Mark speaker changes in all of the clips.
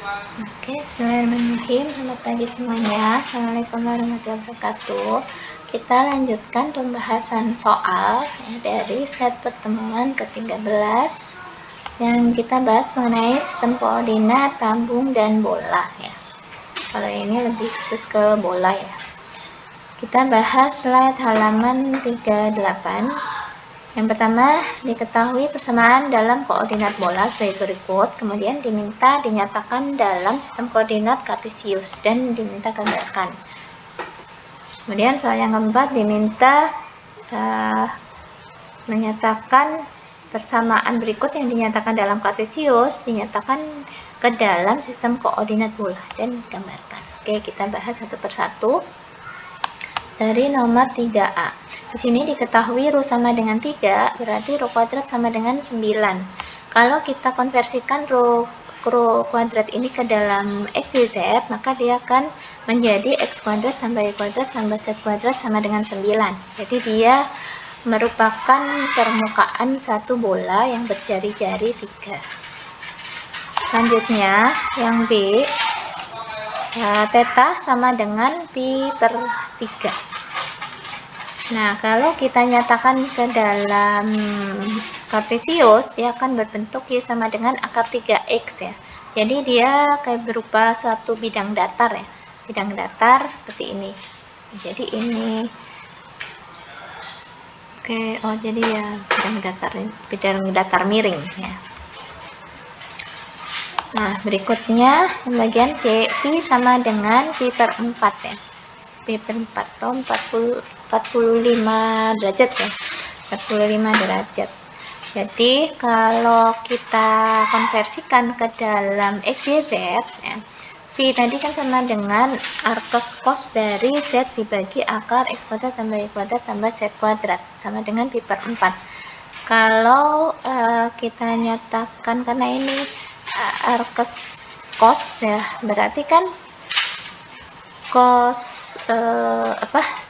Speaker 1: Oke, bismillahirrahmanirrahim. Selamat pagi semuanya. Assalamualaikum warahmatullahi wabarakatuh. Kita lanjutkan pembahasan soal ya, dari set pertemuan ke-13 yang kita bahas mengenai sistem koordinat, tabung, dan bola ya. Kalau ini lebih khusus ke bola ya. Kita bahas slide halaman 38. Yang pertama, diketahui persamaan dalam koordinat bola sebagai berikut, kemudian dinyatakan dalam sistem koordinat kartesius dan diminta gambarkan. Kemudian soal yang keempat diminta menyatakan persamaan berikut yang dinyatakan dalam kartesius dinyatakan ke dalam sistem koordinat bola dan digambarkan. Oke, kita bahas satu persatu. Dari nomor 3A. Di sini diketahui ρ sama dengan 3, berarti ρ kuadrat sama dengan 9. Kalau kita konversikan ρ kuadrat ini ke dalam X, Y, Z, maka dia akan menjadi X kuadrat tambah Y kuadrat tambah Z kuadrat sama dengan 9. Jadi dia merupakan permukaan satu bola yang berjari-jari 3. Selanjutnya, yang B, theta sama dengan pi per 3. Nah, kalau kita nyatakan ke dalam kartesius, dia akan berbentuk Y sama dengan akar 3X ya. Jadi dia kayak berupa suatu bidang datar ya. Bidang datar seperti ini. Jadi ini. Oke, oh jadi ya bidang datar miring ya. Nah, berikutnya bagian C, pi sama dengan pi per 4 ya. Pi per 4 atau 45 derajat ya. 45 derajat. Jadi kalau kita konversikan ke dalam X, Y, Z ya, V tadi kan sama dengan arkos cos dari Z dibagi akar X kuadrat tambah Y kuadrat tambah Z kuadrat sama dengan pi per 4. Kalau kita nyatakan karena ini arkos cos ya, berarti kan cos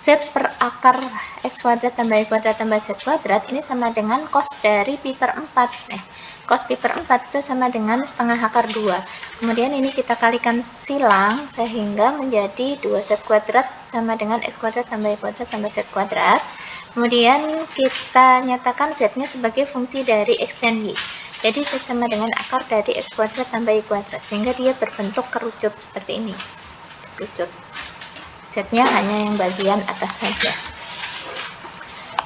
Speaker 1: Z per akar X kuadrat tambah Y kuadrat tambah Z kuadrat ini sama dengan cos dari pi per 4 cos pi per 4 itu sama dengan setengah akar 2. Kemudian ini kita kalikan silang sehingga menjadi 2Z kuadrat sama dengan X kuadrat tambah Y kuadrat tambah Z kuadrat. Kemudian kita nyatakan Z-nya sebagai fungsi dari X dan Y. Jadi Z sama dengan akar dari X kuadrat tambah Y kuadrat sehingga dia berbentuk kerucut seperti ini. Kerucut. Z-nya hanya yang bagian atas saja.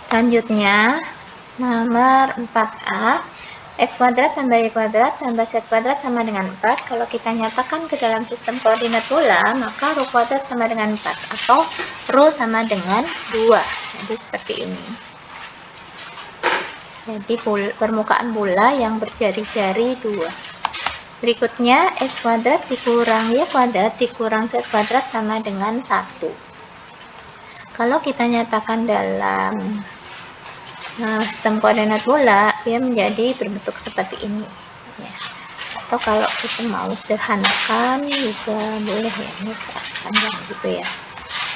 Speaker 1: Selanjutnya nomor 4A, X kuadrat tambah Y kuadrat tambah Z kuadrat sama dengan 4. Kalau kita nyatakan ke dalam sistem koordinat bola, maka ρ kuadrat sama dengan 4 atau ρ sama dengan 2. Jadi seperti ini. Jadi permukaan bola yang berjari-jari 2. Berikutnya, X kuadrat dikurang Y kuadrat dikurang Z kuadrat sama dengan 1. Kalau kita nyatakan dalam sistem koordinat bola, dia menjadi berbentuk seperti ini. Ya. Atau kalau kita mau sederhanakan juga boleh ya, ini panjang gitu ya.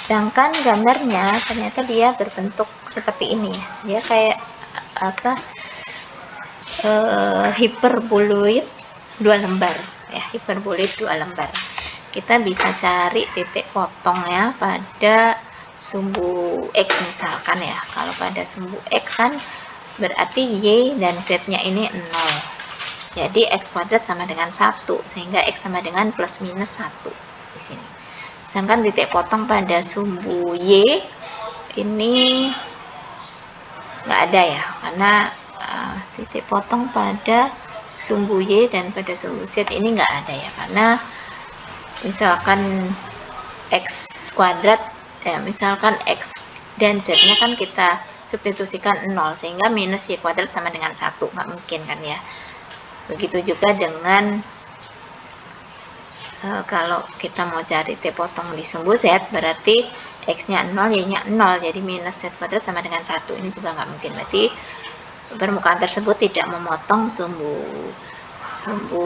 Speaker 1: Sedangkan gambarnya ternyata dia berbentuk seperti ini ya. Dia kayak hiperboloid 2 lembar ya, hiperboloid 2 lembar. Kita bisa cari titik potongnya pada sumbu X misalkan ya. Kalau pada sumbu X kan berarti Y dan Z-nya ini 0. Jadi X kuadrat sama dengan 1 sehingga X sama dengan plus minus 1 di sini. Sedangkan titik potong pada sumbu Y ini nggak ada ya, karena titik potong pada sumbu Y dan pada sumbu Z ini nggak ada ya, karena misalkan X kuadrat misalkan X dan Z-nya kan kita substitusikan 0 sehingga minus Y kuadrat sama dengan 1, nggak mungkin kan ya. Begitu juga dengan kalau kita mau cari titik potong di sumbu Z, berarti X-nya 0, Y-nya 0, jadi minus Z kuadrat sama dengan 1. Ini juga nggak mungkin, berarti permukaan tersebut tidak memotong sumbu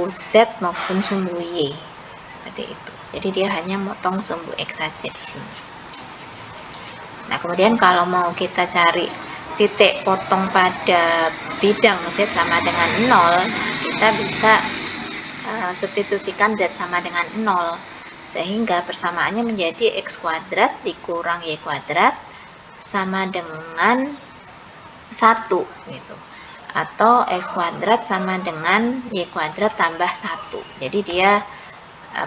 Speaker 1: Z maupun sumbu Y. Seperti itu. Jadi dia hanya motong sumbu X saja di sini. Nah, kemudian kalau mau kita cari titik potong pada bidang Z sama dengan 0, kita bisa substitusikan Z sama dengan 0, sehingga persamaannya menjadi X kuadrat dikurang Y kuadrat sama dengan 1 gitu, atau X kuadrat sama dengan Y kuadrat tambah 1. Jadi dia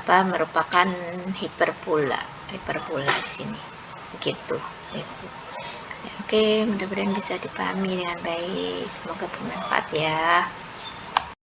Speaker 1: merupakan hiperbola di sini begitu itu. Oke, mudah-mudahan bisa dipahami dengan baik, semoga bermanfaat ya.